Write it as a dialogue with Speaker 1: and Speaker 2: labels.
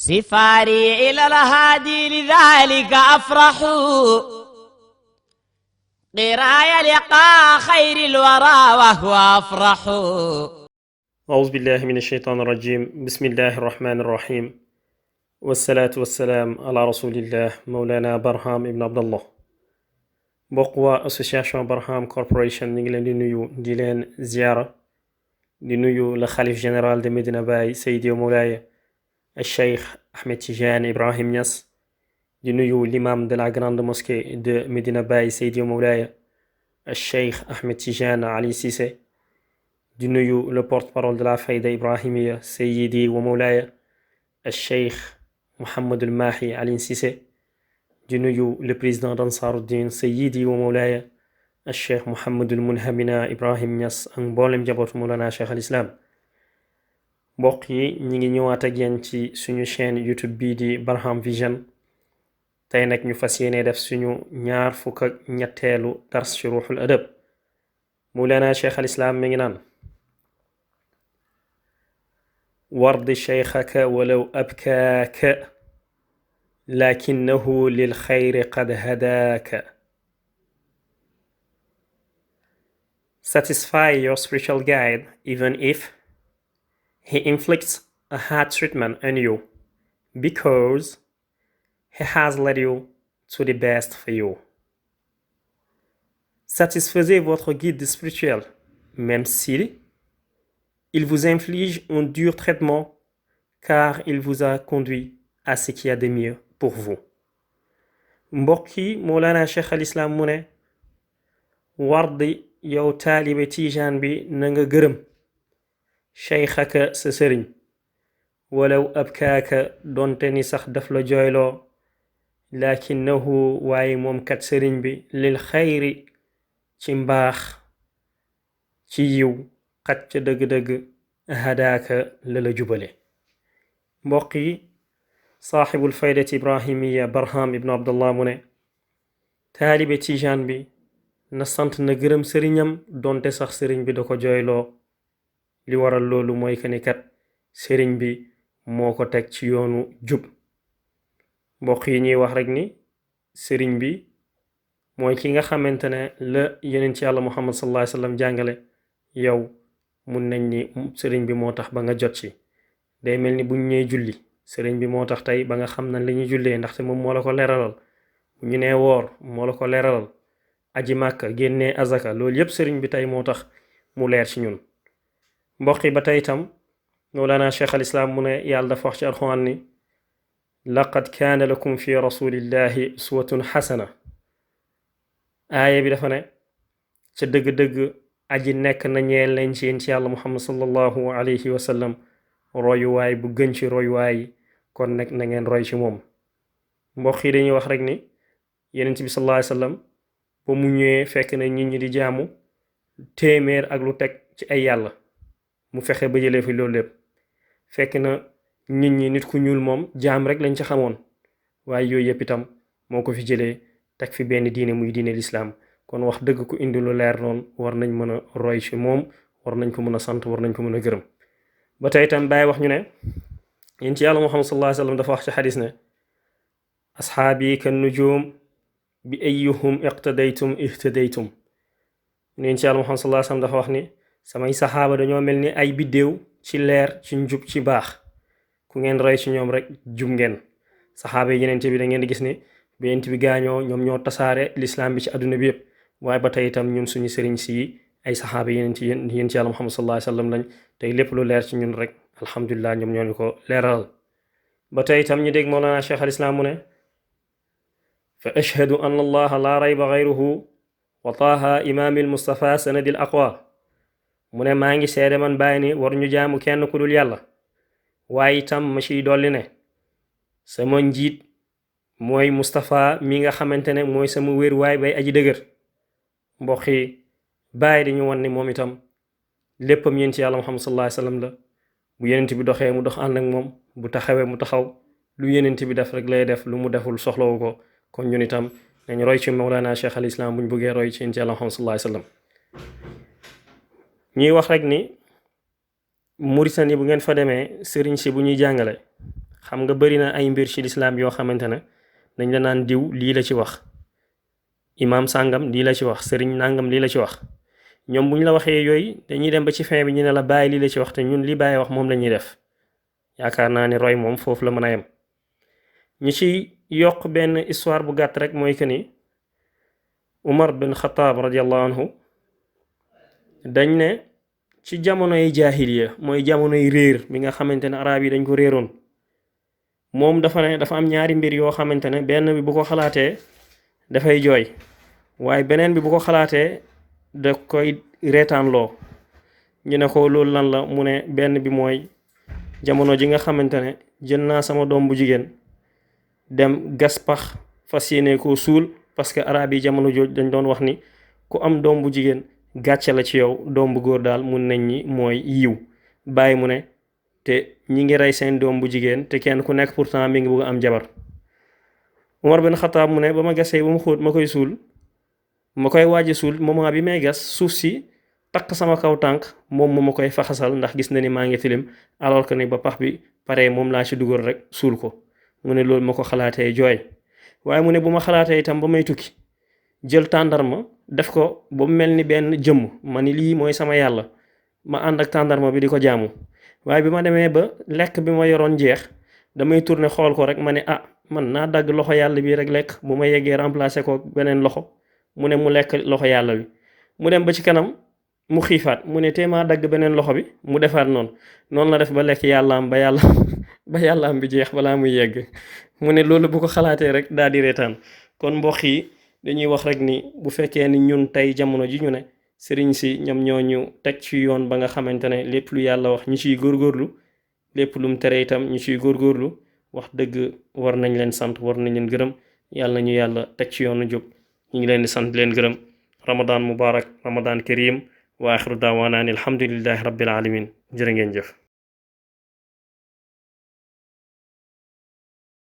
Speaker 1: سفاري إلى الهادي لذلك أفرح قرايا لقاء خير الورى وهو أفرح.
Speaker 2: أعوذ بالله من الشيطان الرجيم. بسم الله الرحمن الرحيم، والصلاة والسلام على رسول الله مولانا Barham ibn Abdallah. mbokk waa association Barham Corporation ñu ngi leen di nuyu di leen ziyaara di nuyu le xalif général de Medina Baye Seydi Moulaye Cheikh Ahmed Tidiane Ibrahim Niass, di nuyu l'imam de la grande mosquée de Medina Baye Seydi Moulaye Cheikh Ahmed Tidiane Ali Cissé, di nuyu le porte-parole de la Fayda Ibrahimiya Seydi wa Moulaye Cheikh Mohammed al-Mahi Ali Cissé, di nuyu le président d'Ansaruddin Seydi wa Moulaye Cheikh Mohammed al-Munhamina Ibrahim Niass ak mboolem njabootu Mawlana Cheikh al Islam. mbokk yi ñi ngi ñëwaat ak yéen ci suñu chaîne YouTube bii di Barham Vision. tey nag ñu fas yéene def suñu ñaar fukk ak ñetteelu dars ci ruuxul adab. Mawlana Cheikh al Islam mi ngi naan wardi cheikhaka walaw abkaaka lakinnahu lil xayri qad hadaaka. Satisfy your spiritual guide even if he inflicts a hard treatment on you, because he has led you to the best for you. Satisfaisez votre guide spirituel, même si il vous inflige un dur traitement, car il vous a conduit à ce qu'il y a de mieux pour vous. mbokk yi Mawlana Cheikh al Islam mu ne wardi yow taalibe Tijaan bi na nga gërëm cheikhaka sa sëriñ walaw abkaaka donte ni sax daf la jooyloo, lakinnahu waaye moom kat sëriñ bi lil xayri ci mbaax ci yiw xat ca dëgg-dëgg hadaaka la la jubale. mbokk yi saaxibul faydati ibrahimiya Barham ibn Abdallah mu ne taalibe Tijaan bi na sant na gërëm sëriñam donte sax sëriñ bi da ko jooyloo. li waral loolu mooy que ni kat sëriñ bi moo ko teg ci yoonu jub. mbokk yi ñuy wax rek ni sëriñ bi mooy ki nga xamante ne la yeneen ci yàlla Muhammad sallallahu alayhi wa sallam jàngale, yow mun nañ ni sëriñ bi moo tax ba nga jot ci. day mel ni buñ ñee julli sëriñ bi moo tax tey ba nga xam nañ la ñuy jullee, ndaxte moom moo la ko leeralal. bu ñu nee woor moo la ko leeralal, aji màkka génnee azaka, loolu yépp sëriñ bi tey moo tax mu leer ci ñun. mbokk yi ba tey itam Mawlana Cheikh al Islam mu ne yàlla dafa wax ci alxuraan ni laqad kaana lakum fi rasulillahi uswatun xasana. aaya bi dafa ne ca dëgg-dëgg aji nekk na ñeel leen ci yéen ci yàlla Muhammad sallallahu alayhi wa sallam royuwaay bu gën ci royuwaay yi, kon nag na ngeen roy ci moom. mbokk yi dañuy wax rek ni yeneen bi sallallahu alayhi wa sallam ba mu ñëwee fekk na nit ñi di jaamu téeméer ak lu teg ci ay yàlla, mu fexe ba jëlee fi loolu lépp. fekk na nit ñi nit ku ñuul moom jaam rek lañ ci xamoon, waaye yooyu yëpp itam moo ko fi jëlee teg fi benn diine muy diine lislaam. kon wax dëgg ku indi lu leer noonu war nañ mën a roy ci moom, war nañ ko mën a sant, war nañ ko mën a gërëm. ba tey itam bàyyi wax ñu ne yéen ci yàlla Muhammad sallallahu alayhi wa sallam dafa wax ci xadis ne asxaabi kan nujum bi ayyuhum iqtadaytum ihtadaytum. yéen ci yàlla Muhammad sallallahu alayhi wa sallam dafa wax ni samay saxaaba dañoo mel ni ay biddéew ci leer, ci njub, ci baax. ku ngeen roy ci ñoom rek jub ngeen. saxaaba yi yenente bi da ngeen di gis ni bi yenente bi gaañoo ñoom ñoo tasaare lislaam bi ci àdduna bi yëpp. waaye ba tey itam ñun suñu sëriñ si ay saxaaba yéen ci yàlla Muhammad sallallahu alayhi wa sallam lañ. tey lépp lu leer ci ñun rek alhamdulilah ñoom ñoo ñu ko leeral. ba tey itam ñu dégg Mawlana Cheikh al Islam mu ne fa ashhadu an allaha la rayba gayruhu wa taaha imaamil mustafa sanadil aqwa. mu ne maa ngi seede man bàyyi ni war ñu jaamu kenn ku dul yàlla, waaye itam ma ciy dolli ne sama njiit mooy Moustapha mi nga xamante ne mooy sama wér waay bay aji dëgër. mbokk yi bàyyi dañu wan ni moom itam léppam yéen ci yàlla Muhammad sallallahu alayhi wa sallam la. bu yenent bi doxee mu dox ànd ak moom, bu taxawee mu taxaw, lu yenent bi def rek lay def, lu mu deful soxlawu ko. kon ñun itam nañ roy ci Mawlana Cheikh al Islam buñ bëggee roy ci yéen ci yàlla Muhammad sallallahu alayhi wa sallam. ñuy wax rek ni Mauritanie bu ngeen fa demee sëriñ si bu ñuy jàngale xam nga bari na ay mbir ci lislaam yoo xamante ne dañ la naan diw lii la ci wax imaam sàngam lii la ci wax sëriñ nàngam lii la ci wax ñoom bu ñu la waxee yooyu dañuy dem ba ci fin bi ñu ne la bàyyi lii la ci wax te ñun li bàyyi wax moom la ñuy def yaakaar naa ni roy moom foofu la mën a yem ñi ci yokk benn histoire bu gàtt rek mooy que ni Umar bin Xataab radiallahu anhu dañ ne ci jamonoy jaahiliya mooy jamonoy réer bi nga xamante ne arab yi dañ ko réeroon moom dafa ne dafa am ñaari mbir yoo xamante ne benn bi bu ko xalaatee dafay jooy waaye beneen bi bu ko xalaatee da koy reetaanloo ñu ne ko loolu lan la mu ne benn bi mooy jamono ji nga xamante ne jël naa sama doom bu jigéen dem gas pax fas yéene koo suul parce que arab yi jamono jooj dañ doon wax ni ku am doom bu jigéen gàcce la ci yow doom bu góor daal mun nañ ñi mooy yiw bàyyi mu ne te ñi ngi rey seen doom bu jigéen te kenn ku nekk pourtant mi ngi bëgg am jabar Umar bin Xataab mu ne ba ma gasee ba mu xóot ma koy suul ma koy waaji suul moment bi may gas suuf si takk sama kaw tànk moom ma koy faxasal ndax gis na ni maa ngi tilim alors que ni ba pax bi pare moom laa ci dugal rek suul ko mu ne loolu ma ko xalaatee jooy waaye mu ne bu ma xalaatee itam ba may tukki jël tàndarma def ko ba mu mel ni benn jëmm ma ni lii mooy sama yàlla ma ànd ak tàndarma bi di ko jaamu waaye bi ma demee ba lekk bi ma yoroon jeex damay tourner xool ko rek ma ne man naa dagg loxo yàlla bi rek lekk bu ma yeggee remplacer ko beneen loxo mu ne mu lekk loxo yàlla bi mu dem ba ci kanam mu xiifaat mu ne te maa dagg beneen loxo bi mu defaat noonu la def ba lekk yàllaam ba yàllaam bi jeex balaa muy yegg mu ne loolu bu ko xalaatee rek daal di reetaan kon mbokk yi dañuy wax rek ni bu fekkee ni ñun tey jamono ji ñu ne sëriñ si ñoom ñoo ñu teg ci yoon ba nga xamante ne lépp lu yàlla wax ñu ciy góorgóorlu lépp lu mu tere itam ñu ciy góorgóorlu wax dëgg war nañ leen sant war nañ leen gërëm yàlla nañu yàlla teg ci yoonu jóg ñu ngi leen di sant leen gërëm ramadan mubarak ramadan karim wa axiru daawaana an alhamdulillahi rabbil alamin jërë ngeen jëf